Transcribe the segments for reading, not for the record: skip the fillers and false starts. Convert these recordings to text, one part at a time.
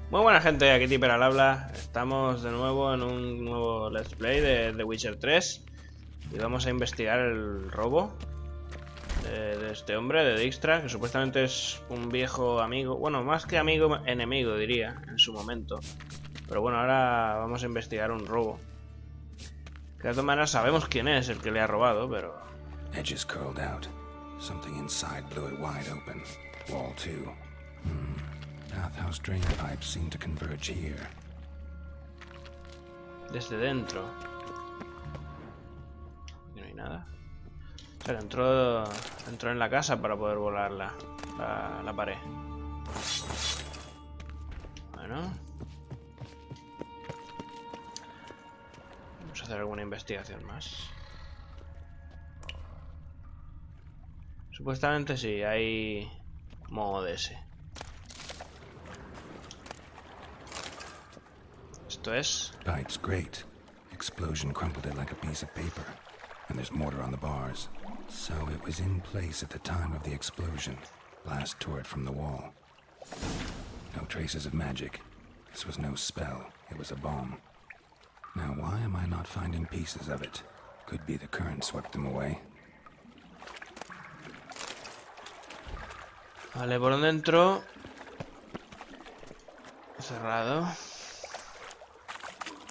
Muy buena gente, aquí Tipper al habla. Estamos de nuevo en un nuevo Let's Play de The Witcher 3 y vamos a investigar el robo de este hombre, de Dijkstra, que supuestamente es un viejo amigo, bueno, más que amigo, enemigo diría, en su momento. Pero bueno, ahora vamos a investigar un robo. Que de todas maneras sabemos quién es el que le ha robado, pero... Edges curled out. Something inside blew it wide open. Wall too. Bathhouse drain pipes seem to converge here. Desde dentro. Aquí no hay nada. O sea, entró en la casa para poder volar la pared. Bueno. Vamos a hacer alguna investigación más. Supuestamente sí, hay modo de ese. Esto es... Pipes great. Explosion crumpled it like a piece of paper. And there's mortar on the bars. So it was in place at the time of the explosion. Blast tore it from the wall. No traces of magic. This was no spell. It was a bomb. Now why am I not finding pieces of it? Could be the current swept them away. Vale, por donde entró. Cerrado.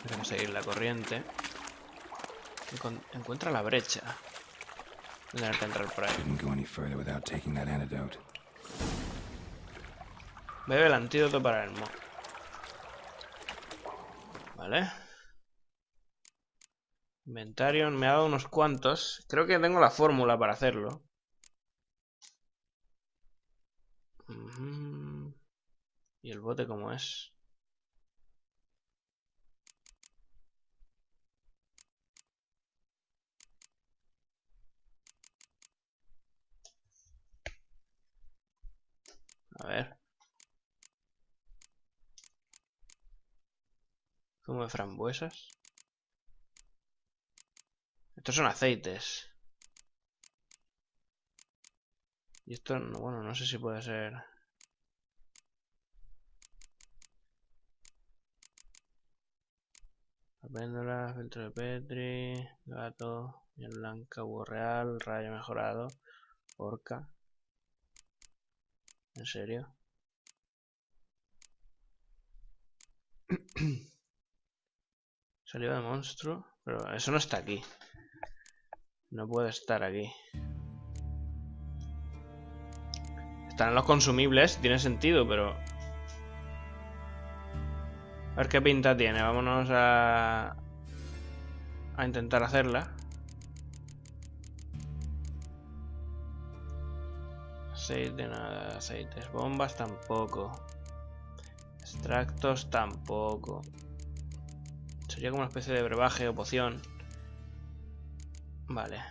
Tenemos que seguir la corriente. Encuentra la brecha. Voy a tener que entrar por ahí. Bebe el antídoto para el moho. Vale. Inventario. Me ha dado unos cuantos. Creo que tengo la fórmula para hacerlo. ¿Y el bote cómo es? A ver. Zumo de frambuesas. Estos son aceites. Y esto, bueno, no sé si puede ser... Péndola, filtro de Petri, gato, miel blanca, búho real, rayo mejorado, orca. ¿En serio? Saliva de monstruo. Pero eso no está aquí. No puede estar aquí. Están en los consumibles, tiene sentido, pero... A ver qué pinta tiene. Vámonos a intentar hacerla. Aceite, nada. Aceites. Bombas tampoco. Extractos tampoco. Sería como una especie de brebaje o poción. Vale.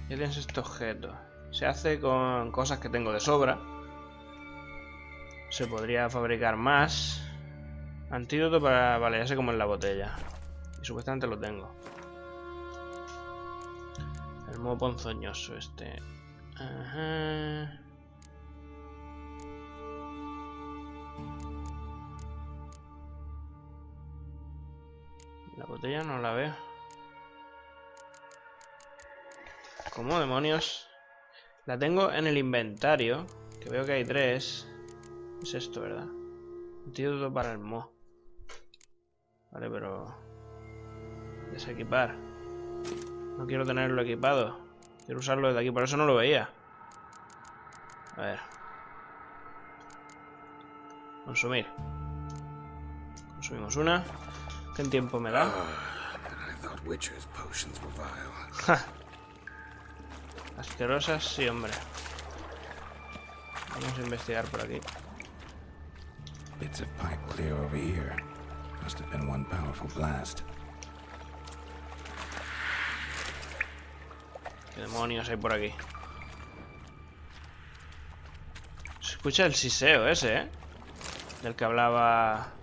¿Qué tienes este objeto? Se hace con cosas que tengo de sobra. Se podría fabricar más. Antídoto para... Vale, ya sé cómo es la botella. Y supuestamente lo tengo. El moho ponzoñoso este. Ajá. La botella no la veo. ¿Cómo demonios? La tengo en el inventario. Que veo que hay 3. Es esto, ¿verdad? Antídoto para el moho. Vale, pero... Desequipar. No quiero tenerlo equipado. Quiero usarlo desde aquí, por eso no lo veía. A ver. Consumir. Consumimos una. ¿Qué tiempo me da? Asquerosas, sí, hombre. Vamos a investigar por aquí. Bits of pipe clear over here. Must have been one powerful blast. ¿Qué demonios hay por aquí? Se escucha el siseo ese, ¿eh? Del que hablaba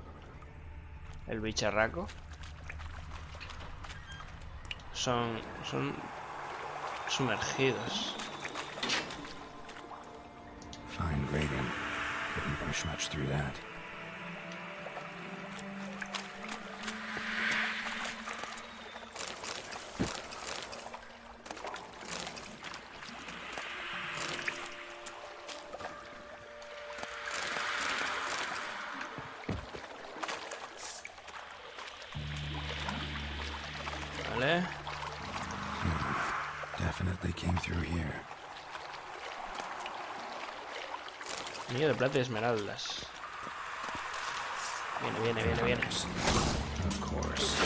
el bicharraco. Son sumergidos. Fine grading. Couldn't push much through that. Vale. Definitely came through here. Anillo de plata y esmeraldas. Viene. Of course.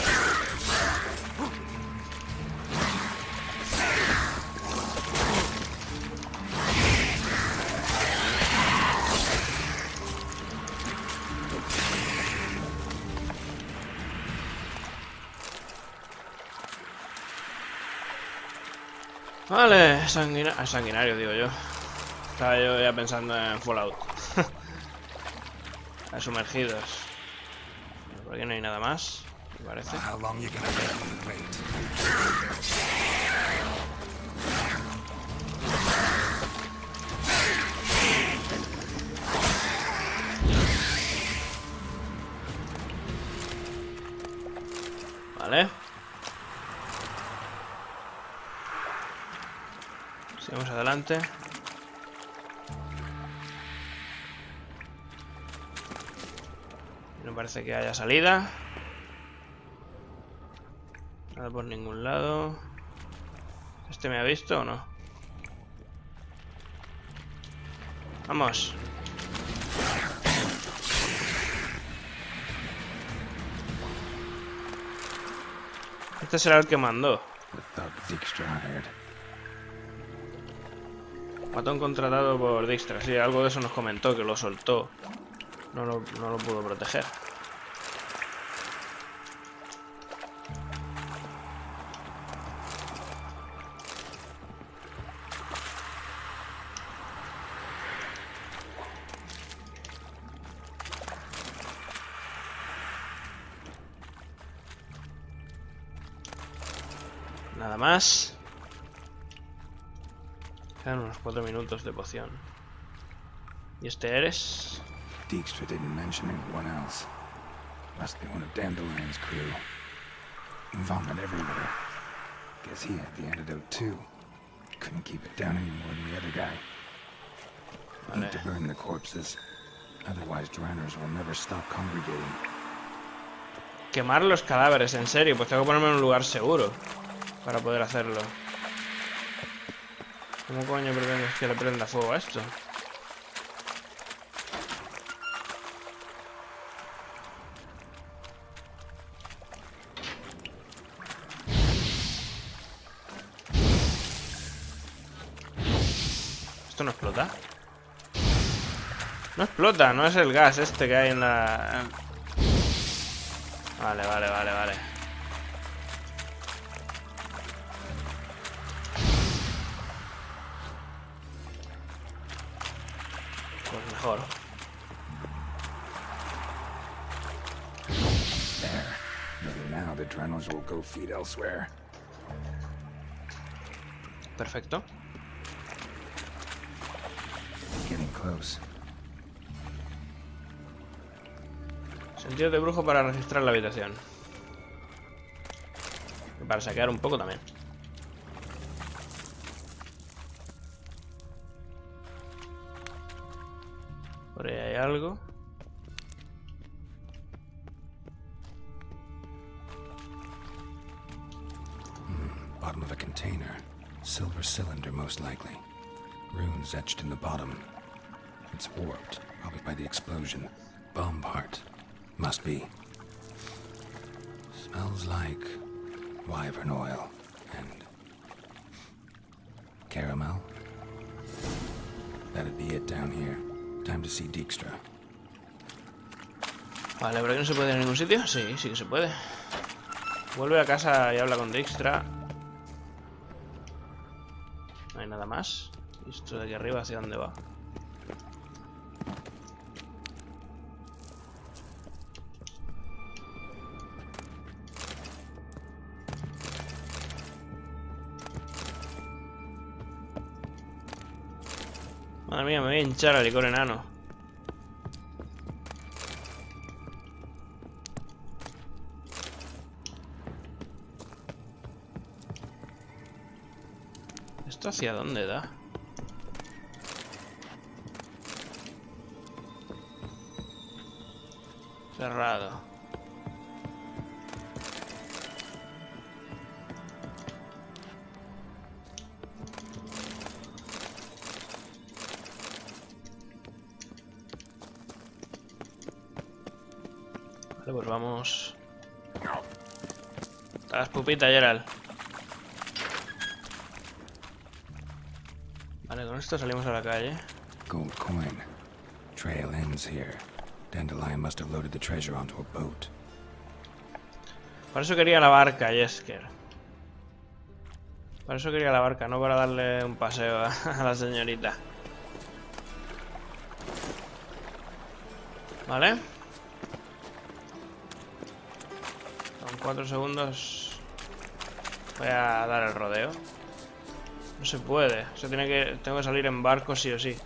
Vale, sanguinario digo yo. Estaba yo ya pensando en Fallout. A sumergidos. Por aquí no hay nada más, me parece. Vale. Sigamos adelante. No parece que haya salida. Nada por ningún lado. ¿Este me ha visto o no? Vamos. Este será el que mandó. Matón contratado por Dijkstra. Sí, algo de eso nos comentó, que lo soltó. No lo pudo proteger. Nada más. Quedan unos 4 minutos de poción. ¿Y este eres? Dijkstra didn't mention anyone else. Must be one of Dandelion's crew. Vomit everywhere. Guess he had the antidote too. Couldn't keep it down any more than the other guy. Need to burn the corpses. Otherwise Dranners will never stop congregating. Quemar los cadáveres, en serio. Pues tengo que ponerme en un lugar seguro para poder hacerlo. ¿Cómo coño pretendes que le prenda fuego a esto? ¿Esto no explota? No explota, no es el gas este que hay en la... Vale. Pues mejor. There. Maybe now the Dranners will go feed elsewhere. Perfecto. Getting close. Sentido de brujo para registrar la habitación. Y para saquear un poco también. Por ahí hay algo. Bottom of a container. Silver cylinder, most likely. Runes etched in the bottom. It's warped, probably by the explosion. Bomb part. Must be. Smells like wyvern oil and caramel. That'd be it down here. Time to see Dijkstra. Vale, ¿por aquí no se puede ir a ningún sitio? Sí, sí que se puede. Vuelve a casa y habla con Dijkstra. No hay nada más. ¿Y esto de aquí arriba hacia dónde va? Madre mía, me voy a hinchar al licor enano. ¿Esto hacia dónde da? Cerrado. Vale, pues vamos a las pupitas, Gerald. Vale, con esto salimos a la calle. Gold coin. Trail ends here. Dandelion must have loaded the treasure onto a boat. Para eso quería la barca, Jesker. Para eso quería la barca, no para darle un paseo a la señorita. Vale. Con 4 segundos voy a dar el rodeo. No se puede. Tengo que salir en barco sí o sí.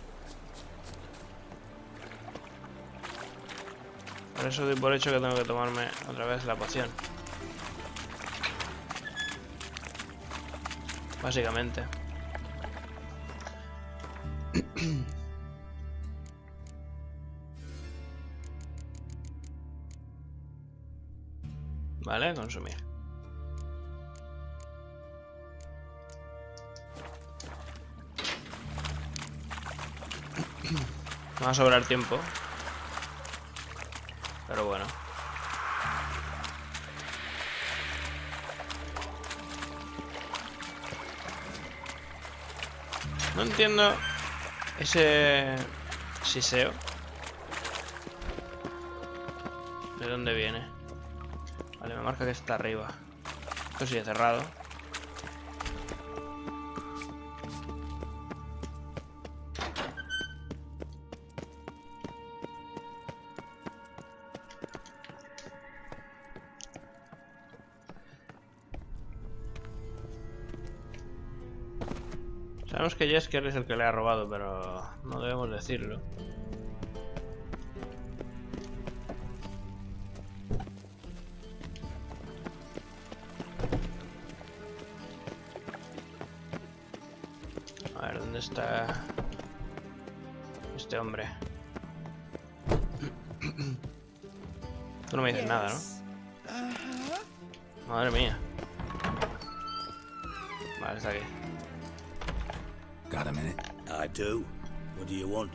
Por eso doy por hecho que tengo que tomarme otra vez la poción. Básicamente. Vale, consumir. Me va a sobrar tiempo. Pero bueno. No entiendo ese siseo. ¿De dónde viene? Vale, me marca que está arriba. Esto sigue cerrado. Sabemos que Jesker es el que le ha robado, pero no debemos decirlo. A ver, ¿dónde está este hombre? Tú no me dices nada, ¿no? Madre mía. Vale, está aquí. Got a minute? I do. What do you want?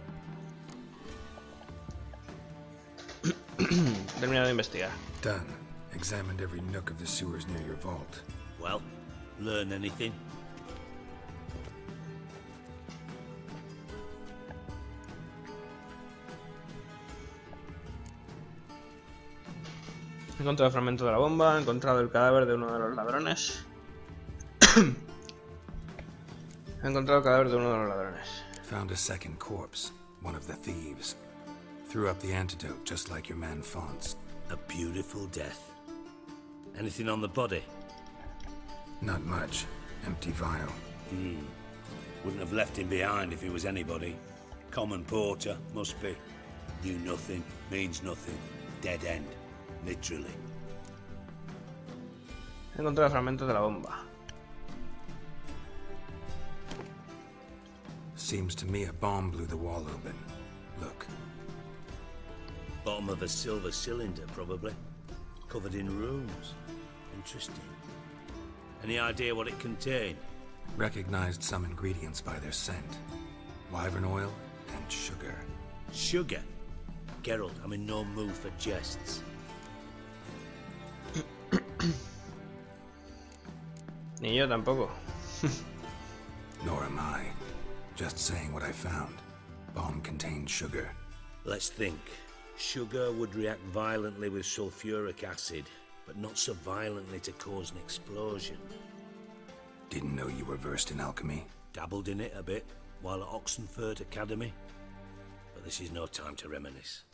Terminado de investigar. Done. Examined every nook of the sewers near your vault. Well, learn anything? He encontrado el fragmento de la bomba, he encontrado el cadáver de uno de los ladrones. He encontrado el cadáver de uno de los ladrones. Found a second corpse, one of the thieves. Threw up the antidote just like your man Fonz. A beautiful death. Anything on the body? Not much. Empty vial. Wouldn't have left him behind if he was anybody. Common porter, must be. Knew nothing, means nothing. Dead end. Literally. He encontrado el fragmento de la bomba. Seems to me a bomb blew the wall open. Look. Bottom of a silver cylinder, probably. Covered in runes. Interesting. Any idea what it contained? Recognized some ingredients by their scent. Wyvern oil and sugar. Sugar? Geralt, I'm in no mood for jests. Ni yo tampoco. Nor am I. Just saying what I found. Bomb contained sugar. Let's think. Sugar would react violently with sulfuric acid, but not so violently to cause an explosion. Didn't know you were versed in alchemy. Dabbled in it a bit while at Oxenford Academy. But this is no time to reminisce.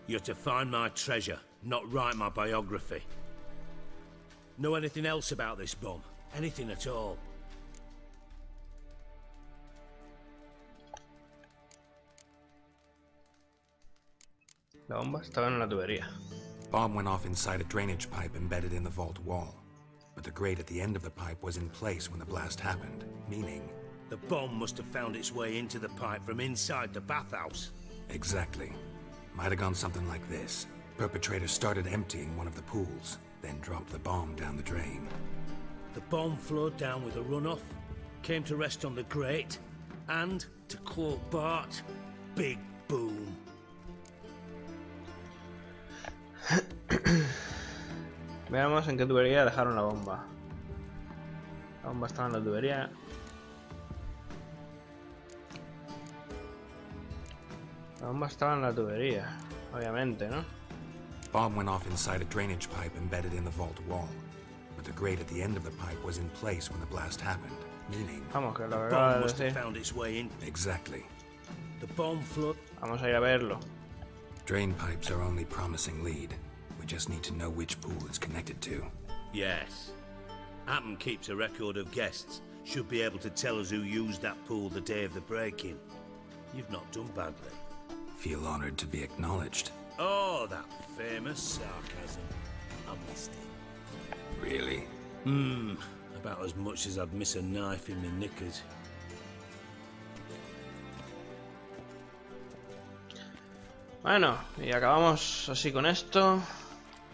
You're to find my treasure, not write my biography. Know anything else about this bomb? Anything at all? La bomba estaba en la tubería. Bomb went off inside a drainage pipe embedded in the vault wall. But the grate at the end of the pipe was in place when the blast happened, meaning... The bomb must have found its way into the pipe from inside the bathhouse. Exactly. Might have gone something like this. Perpetrator started emptying one of the pools, then dropped the bomb down the drain. The bomb flowed down with a runoff, came to rest on the grate, and, to quote Bart, big boom. Veamos en qué tubería dejaron la bomba. La bomba estaba en la tubería. La bomba estaba en la tubería, obviamente, ¿no? Bomb went off inside a drainage pipe embedded in the vault wall. But the grate at the end of the pipe was in place when the blast happened, meaning... Vamos, que lo The acaba bomb de must have decir. found its way in. Exactly. The bomb flood. Vamos a ir a verlo. Drain pipes are only promising lead. We just need to know which pool it's connected to. Yes. Happen keeps a record of guests. Should be able to tell us who used that pool the day of the break-in. You've not done badly. Feel honored to be acknowledged. Oh, that famous sarcasm. I missed it. Really? About as much as I'd miss a knife in my knickers. Bueno, y acabamos así con esto.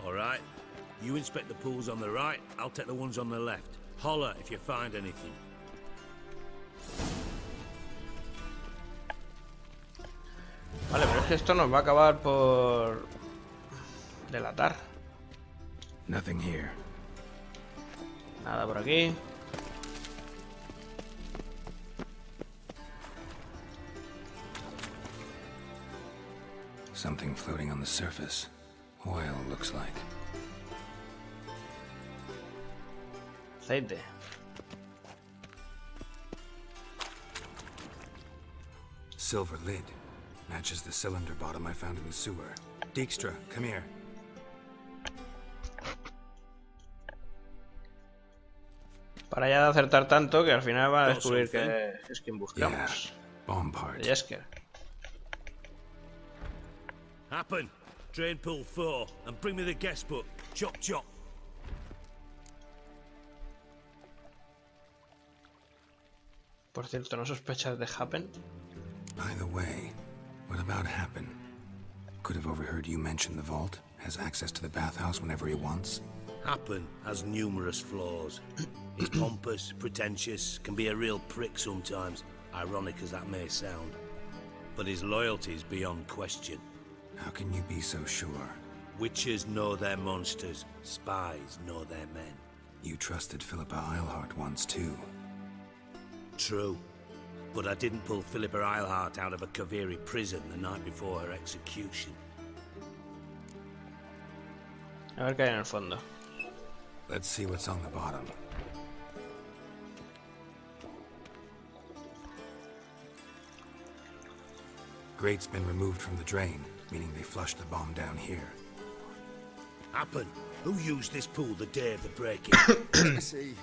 All right. You inspect the pools on the right, I'll take the ones on the left. Holler if you find anything. Vale, pero es que esto nos va a acabar por delatar. Nothing here. Nada por aquí. Something floating on the surface. Oil, looks like. Aceite. Silver lid. Matches the cylinder bottom I found in the sewer. Dijkstra, come here. Para ya de acertar tanto que al final va a descubrir que es quien Yeah, buscamos. bomb part. Jesker. Happen. Drain pool 4 and bring me the guest book. Chop chop. Por cierto, ¿no sospechas de Happen? By the way, what about Happen? Could have overheard you mention the vault. Has access to the bathhouse whenever he wants. Happen has numerous flaws. He's pompous, pretentious, can be a real prick sometimes, ironic as that may sound. But his loyalty is beyond question. How can you be so sure? Witches know their monsters, spies know their men. You trusted Philippa Eilhart once too. True. But I didn't pull Philippa Eilhart out of a Kaviri prison the night before her execution. A ver qué hay en el fondo. Let's see what's on the bottom. Grate's been removed from the drain, meaning they flushed the bomb down here. Happen. Who used this pool the day of the break-in? Let me see.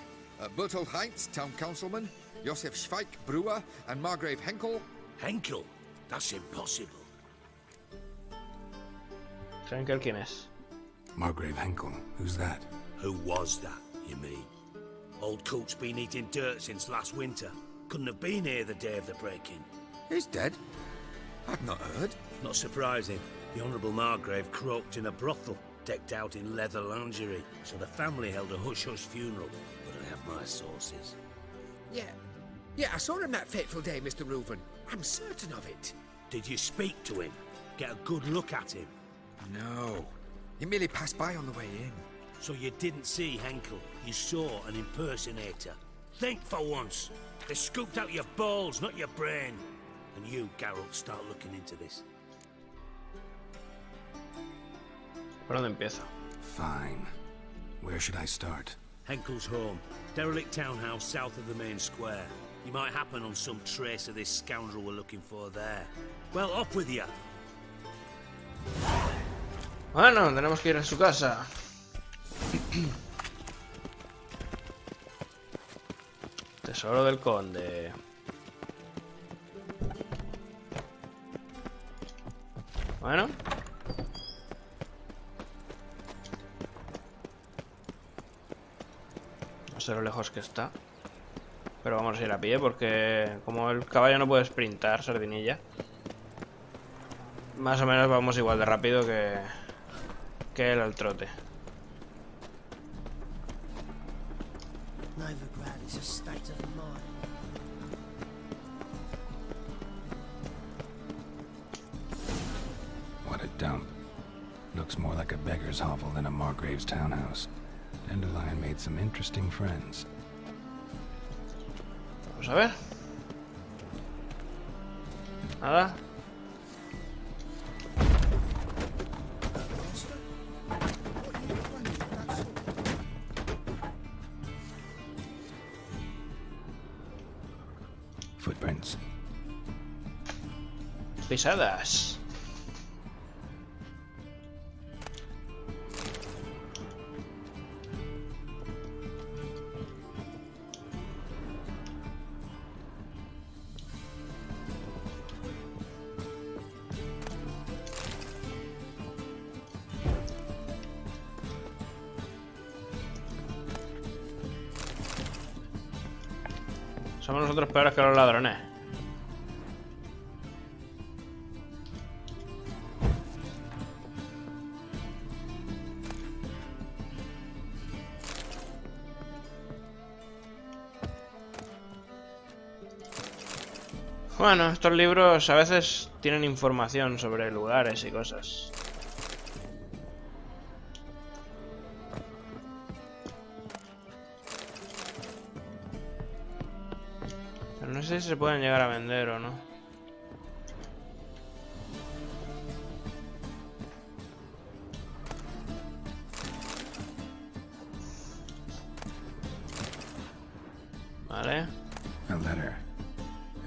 Bertolt Heinz, town councilman, Josef Schweik, brewer, and Margrave Henkel. Henkel? That's impossible. Henkel, ¿quién es? Margrave Henkel, who's that? Who was that, you mean? Old Coot's been eating dirt since last winter. Couldn't have been here the day of the break-in. He's dead? I've not heard. Not surprising. The Honourable Margrave croaked in a brothel, decked out in leather lingerie, so the family held a hush-hush funeral. But I have my sources. Yeah, I saw him that fateful day, Mr. Reuven. I'm certain of it. Did you speak to him? Get a good look at him? No. He merely passed by on the way in. So you didn't see Henkel, you saw an impersonator. Think for once. They scooped out your balls, not your brain. And you, Geralt, start looking into this. ¿Por dónde empiezo? Fine. Where should I start? Henkel's home. Derelict townhouse south of the main square. You might happen on some trace of this scoundrel we're looking for there. Well, off with you. Bueno, tenemos que ir a su casa. Tesoro del Conde. Bueno. No sé lo lejos que está. Pero vamos a ir a pie porque como el caballo no puede sprintar, sardinilla. Más o menos vamos igual de rápido que él al trote. Novigrad is a state of mind. What a dump. Looks more like a beggar's hovel than a Margrave's townhouse. Dandelion made some interesting friends. Vamos a ver. Nada. Footprints. Pisadas. Somos nosotros peores que los ladrones. Bueno, estos libros a veces tienen información sobre lugares y cosas. Pero no sé si se pueden llegar a vender o no. Vale. A letter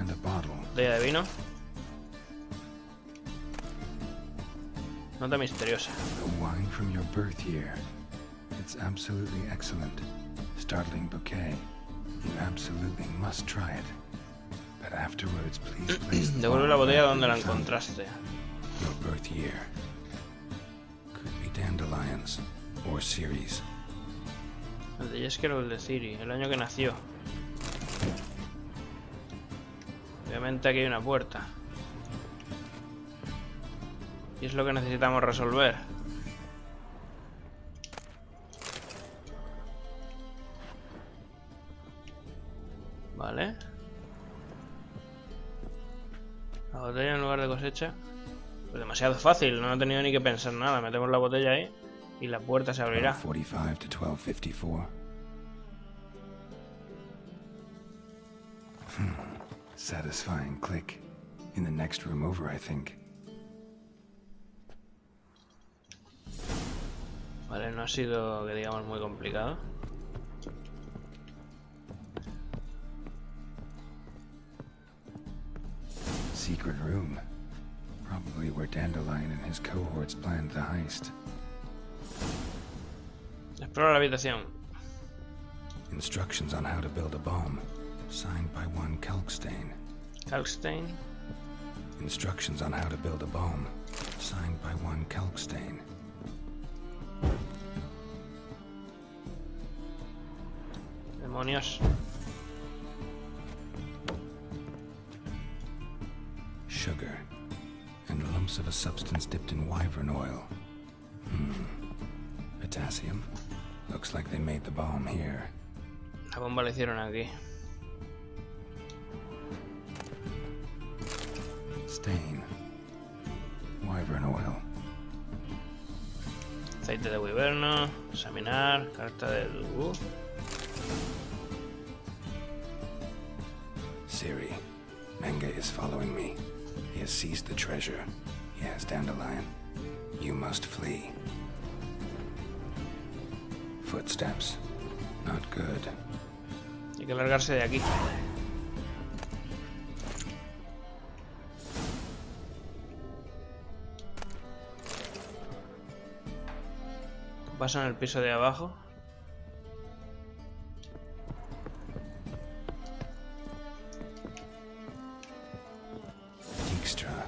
and a bottle. Botella de vino. Nota misteriosa. The wine from your birth year. It's absolutely excellent. Startling bouquet. You absolutely must try it. But afterwards, please place the Devuelve la bottle botella back donde la where you found it. encontraste. Your birth year. Could be dandelions or Ceres. El de Jesker o el de Ciri, el año que nació. Obviamente aquí hay una puerta. Y es lo que necesitamos resolver. Vale. La botella en lugar de cosecha. Pues demasiado fácil, no he tenido ni que pensar nada. Metemos la botella ahí y la puerta se abrirá. 45 to 12:54. Satisfying click. In the next room over, I think. Vale, no ha sido, que digamos, muy complicado. Secret room. Probably where Dandelion and his cohorts planned the heist. Explora la habitación. Instructions on how to build a bomb. Signed by one Kalkstein. Kalkstein. Instructions on how to build a bomb. Signed by one Kalkstein. Demonios. Sugar. And lumps of a substance dipped in wyvern oil. Potassium. Looks like they made the bomb here. La bomba la hicieron aquí. Stain. Wyvern oil. Aceite de wyverno. Examinar. Carta de Dubu. Siri. Menge is following me. He has seized the treasure. He has Dandelion. You must flee. Footsteps. Not good. Hay que largarse de aquí. ¿Qué pasa en el piso de abajo? Dijkstra.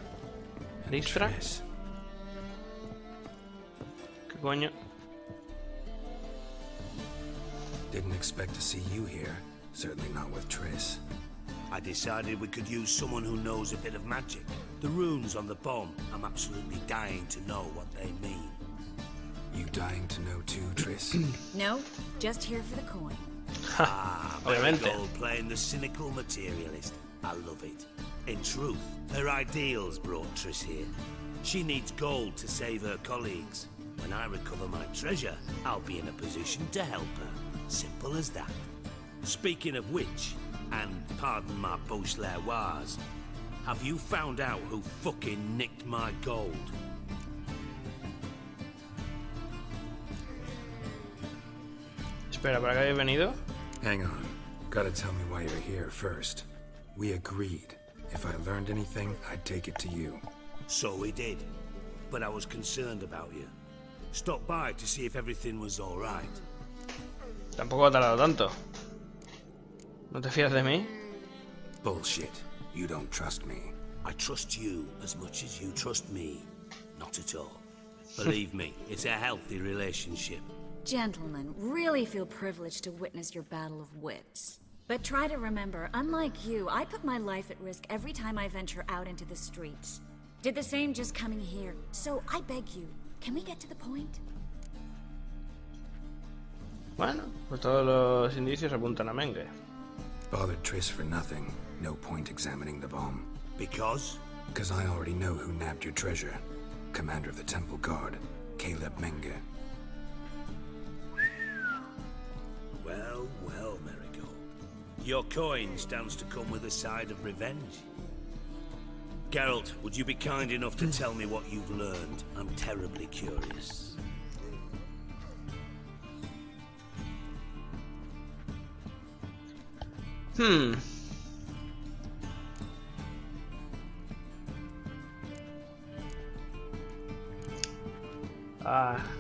and Dijkstra? Triss. ¿Qué coño? Didn't expect to see you here. Certainly not with Triss. I decided we could use someone who knows a bit of magic. The runes on the bomb, I'm absolutely dying to know what they mean. You dying to know too, Triss? No, just here for the coin. Obviamente. Gold playing the cynical materialist. I love it. In truth, her ideals brought Triss here. She needs gold to save her colleagues. When I recover my treasure, I'll be in a position to help her. Simple as that. Speaking of which, and pardon my bourgeois, have you found out who fucking nicked my gold? Espera, ¿para qué habéis venido? Hang on. Gotta tell me why you're here first. We agreed. If I learned anything, I'd take it to you. So we did. But I was concerned about you. Stopped by to see if everything was all right. Tampoco ha tardado tanto. ¿No te fías de mí? Bullshit. You don't trust me. I trust you as much as you trust me. Not at all. Believe me, it's a healthy relationship. Gentlemen, really feel privileged to witness your battle of wits. But try to remember, unlike you, I put my life at risk every time I venture out into the streets. Did the same just coming here. So I beg you, can we get to the point? Bueno, pues todos los indicios apuntan a Menge. Bothered Triss for nothing. No point examining the bomb. Because? Because I already know who nabbed your treasure. Commander of the Temple Guard, Caleb Menge. Well, well, Marigold. Your coin stands to come with a side of revenge. Geralt, would you be kind enough to tell me what you've learned? I'm terribly curious. Lo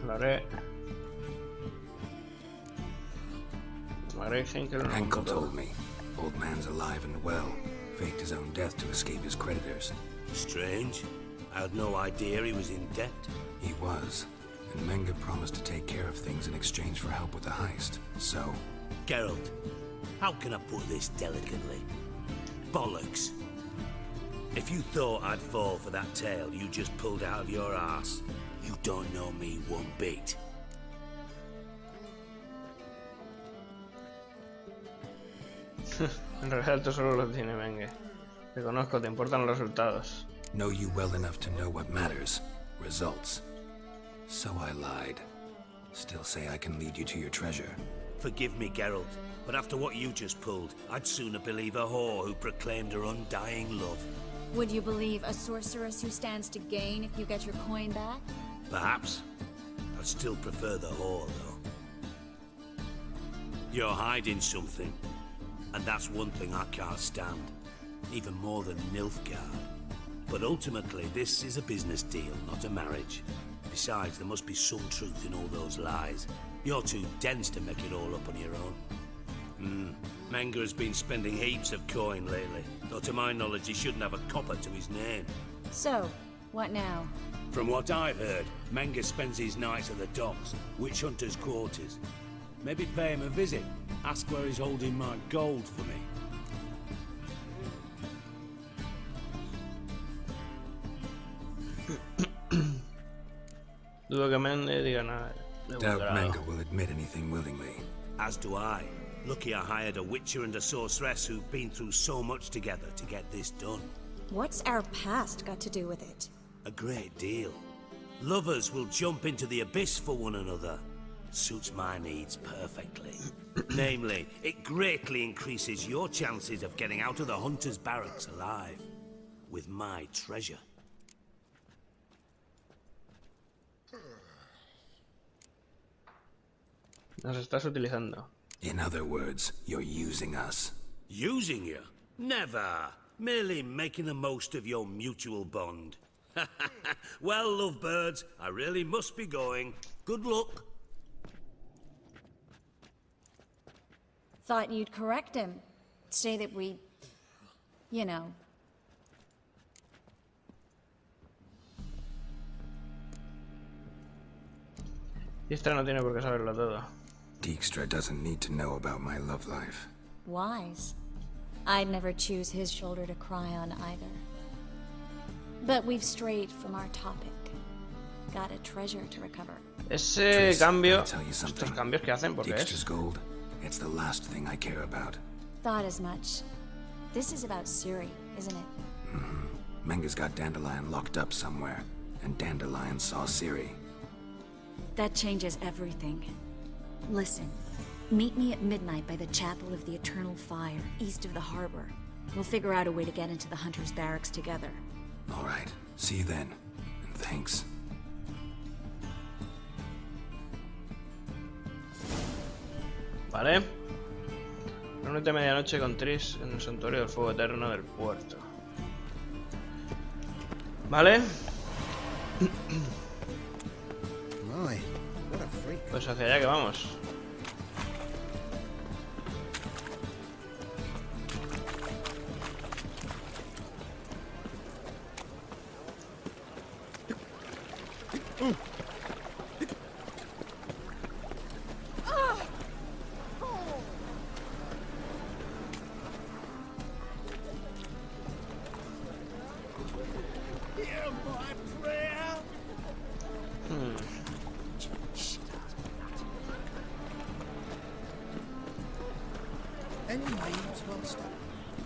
haré. Lo haré sin que lo Henkel told me. Old man's alive and well. Faked his own death to escape his creditors. Strange. I had no idea he was in debt. He was. And Menge promised to take care of things in exchange for help with the heist. So... Geralt, how can I put this delicately? Bollocks. If you thought I'd fall for that tale you just pulled out of your ass, you don't know me one bit. En realidad el tesoro lo tiene Menge. Te conozco, te importan los resultados. Know you well enough to know what matters. Results. So I lied. Still say I can lead you to your treasure. Forgive me, Geralt, but after what you just pulled, I'd sooner believe a whore who proclaimed her undying love. Would you believe a sorceress who stands to gain if you get your coin back? Perhaps. I'd still prefer the whore, though. You're hiding something, and that's one thing I can't stand. Even more than Nilfgaard. But ultimately, this is a business deal, not a marriage. Besides, there must be some truth in all those lies. You're too dense to make it all up on your own. Menge has been spending heaps of coin lately, though to my knowledge he shouldn't have a copper to his name. So, what now? From what I've heard, Menge spends his nights at the docks, witch hunters' quarters. Maybe pay him a visit, ask where he's holding my gold for me. Dudo que Menge diga nada. Doubt Menge will admit anything willingly. As do I. Lucky I hired a witcher and a sorceress who've been through so much together to get this done. What's our past got to do with it? A great deal. Lovers will jump into the abyss for one another. Suits my needs perfectly. Namely, it greatly increases your chances of getting out of the hunter's barracks alive. With my treasure. Nos estás utilizando. In other words, you're using us. Using you? Never. Merely making the most of your mutual bond. Well, lovebirds, I really must be going. Good luck. Thought you'd correct him. Say that we... you know... Dijkstra no tiene por qué saberlo todo. Dijkstra doesn't need to know about my love life. Wise. I'd never choose his shoulder to cry on either. But we've strayed from our topic. Got a treasure to recover. Ese cambio, I'll tell you something. estos cambios que hacen, porque Dijkstra's es. gold, it's the last thing I care about. Thought as much. This is about Ciri, isn't it? Menge's got Dandelion locked up somewhere, and Dandelion saw Ciri. That changes everything. Listen, meet me at midnight by the Chapel of the Eternal Fire, east of the harbor. We'll figure out a way to get into the Hunter's Barracks together. All right. See you then. And thanks. Vale. Reúnete a medianoche con Tris en el santuario del fuego eterno del puerto. Vale. Pues hacia allá que vamos.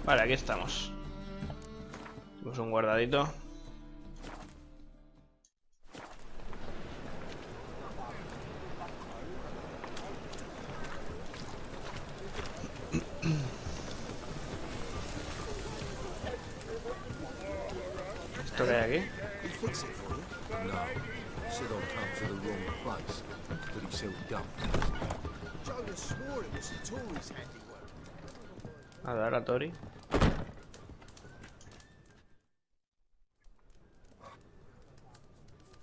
Vale, aquí estamos. Tenemos un guardadito. ¿Esto qué hay aquí? A ver, a Tori.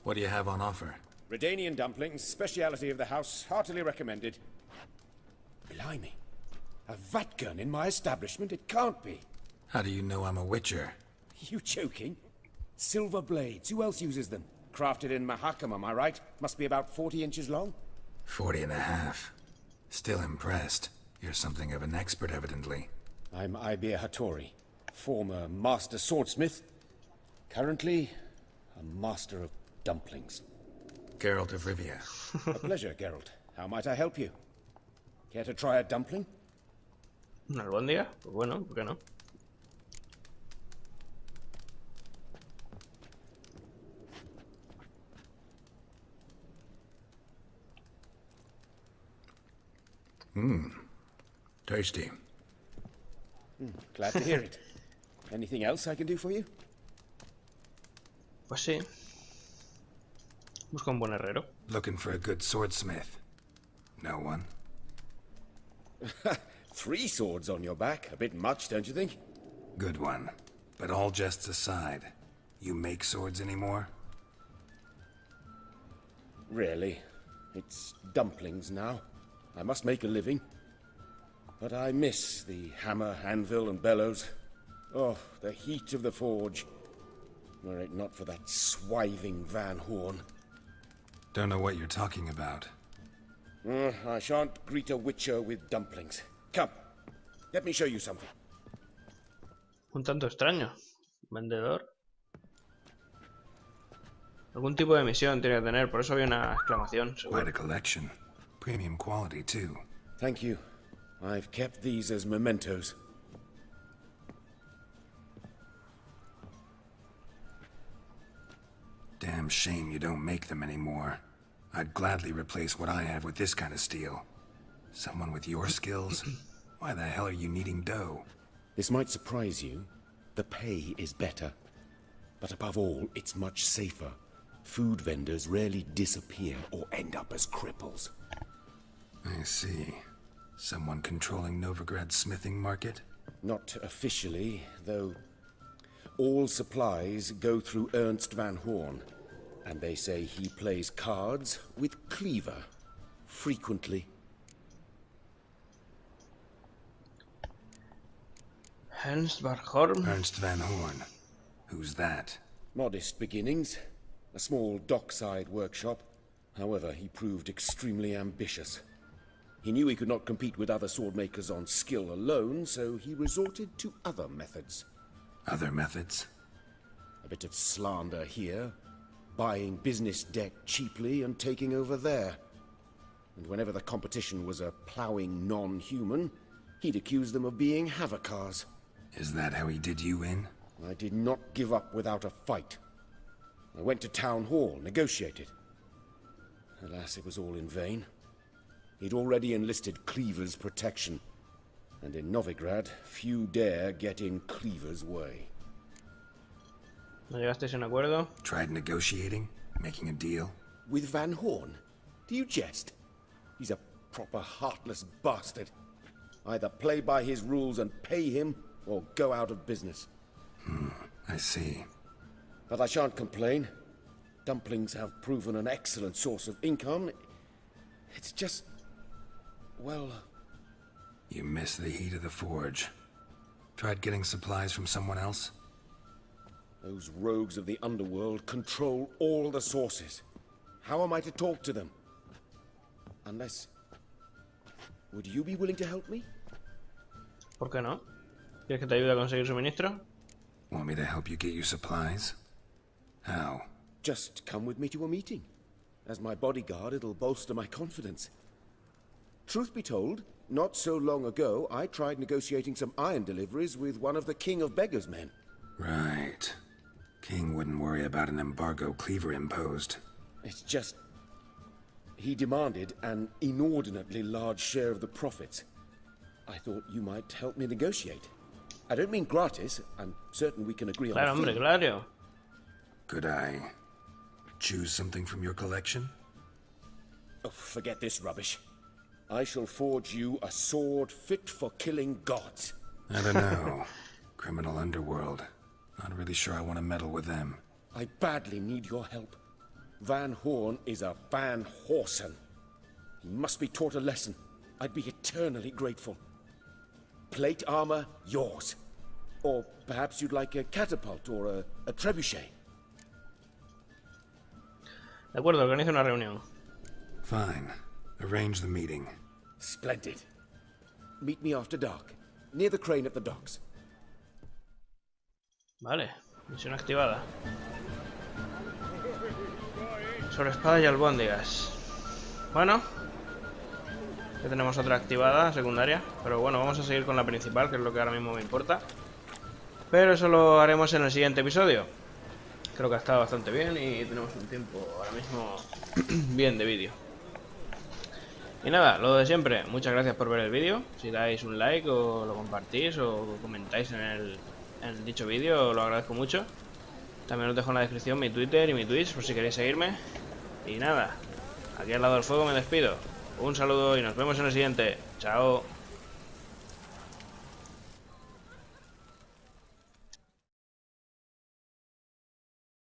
What do you have on offer? Redanian dumplings, speciality of the house, heartily recommended. Blimey. A vat gun in my establishment? It can't be. How do you know I'm a witcher? You joking? Silver blades, who else uses them? Crafted in Mahakam, am I right? Must be about 40 inches long? 40 and a half. Still impressed. You're something of an expert, evidently. I'm Ibir Hattori, former master swordsmith. Currently, a master of dumplings. Geralt of Rivia. A pleasure, Geralt. How might I help you? Care to try a dumpling? ¿Una albóndiga? Pues bueno, ¿por qué no? Tasty. Glad to hear it. Anything else I can do for you? Pues sí. Busca un buen herrero. Looking for a good swordsmith. No one? 3 swords on your back. A bit much, don't you think? Good one. But all jests aside, you make swords anymore? Really? It's dumplings now. I must make a living. But I miss the hammer, anvil, and bellows. Oh, the heat of the forge. Were it not for that swiving Van Horn. Don't know what you're talking about. I shan't greet a witcher with dumplings. Come, let me show you something. Un tanto extraño. Vendedor. Algún tipo de misión tiene que tener, por eso había una exclamación. Quite a collection. Premium quality, too. Thank you. I've kept these as mementos. Damn shame you don't make them anymore. I'd gladly replace what I have with this kind of steel. Someone with your skills? Why the hell are you needing dough? This might surprise you. The pay is better. But above all, it's much safer. Food vendors rarely disappear or end up as cripples. I see. Someone controlling Novigrad's smithing market? Not officially, though. All supplies go through Ernst Van Horn, and they say he plays cards with Cleaver, frequently. Ernst Van Horn. Ernst Van Horn. Who's that? Modest beginnings. A small dockside workshop. However, he proved extremely ambitious. He knew he could not compete with other swordmakers on skill alone, so he resorted to other methods. Other methods? A bit of slander here, buying business debt cheaply and taking over there. And whenever the competition was a ploughing non-human, he'd accuse them of being Havakars. Is that how he did you in? I did not give up without a fight. I went to town hall, negotiated. Alas, it was all in vain. He'd already enlisted Cleaver's protection, and in Novigrad, few dare get in Cleaver's way. ¿No llegasteis a un acuerdo? Tried negotiating? Making a deal? With Van Horn? Do you jest? He's a proper heartless bastard. Either play by his rules and pay him, or go out of business. I see. But I shan't complain. Dumplings have proven an excellent source of income. It's just... well... You miss the heat of the forge. Tried getting supplies from someone else? Those rogues of the underworld control all the sources. How am I to talk to them? Unless... Would you be willing to help me? ¿Por qué no? ¿Quieres que te ayude a conseguir suministro? Want me to help you get your supplies? How? Just come with me to a meeting. As my bodyguard, it'll bolster my confidence. Truth be told, not so long ago, I tried negotiating some iron deliveries with one of the King of Beggars' men. Right. King wouldn't worry about an embargo Cleaver imposed. It's just... he demanded an inordinately large share of the profits. I thought you might help me negotiate. I don't mean gratis. I'm certain we can agree on Claro, a fee. hombre, claro. Could I choose something from your collection? Oh, forget this rubbish. I shall forge you a sword fit for killing gods. I don't know. Criminal underworld. Not really sure I want to meddle with them. I badly need your help. Van Horn is a Van Horsen. He must be taught a lesson. I'd be eternally grateful. Plate armor, yours. Or perhaps you'd like a catapult or a trebuchet. De acuerdo, organiza una reunión. Fine. Arrange the meeting. Splendid. Meet me after dark, near the crane at the docks. Vale, misión activada. Sobre espadas y albóndigas. Bueno, ya tenemos otra activada, secundaria. Pero bueno, vamos a seguir con la principal, que es lo que ahora mismo me importa. Pero eso lo haremos en el siguiente episodio. Creo que ha estado bastante bien y tenemos un tiempo ahora mismo bien de vídeo. Y nada, lo de siempre, muchas gracias por ver el vídeo. Si dais un like o lo compartís o comentáis en dicho vídeo, lo agradezco mucho. También os dejo en la descripción mi Twitter y mi Twitch por si queréis seguirme. Y nada, aquí al lado del fuego me despido. Un saludo y nos vemos en el siguiente. Chao.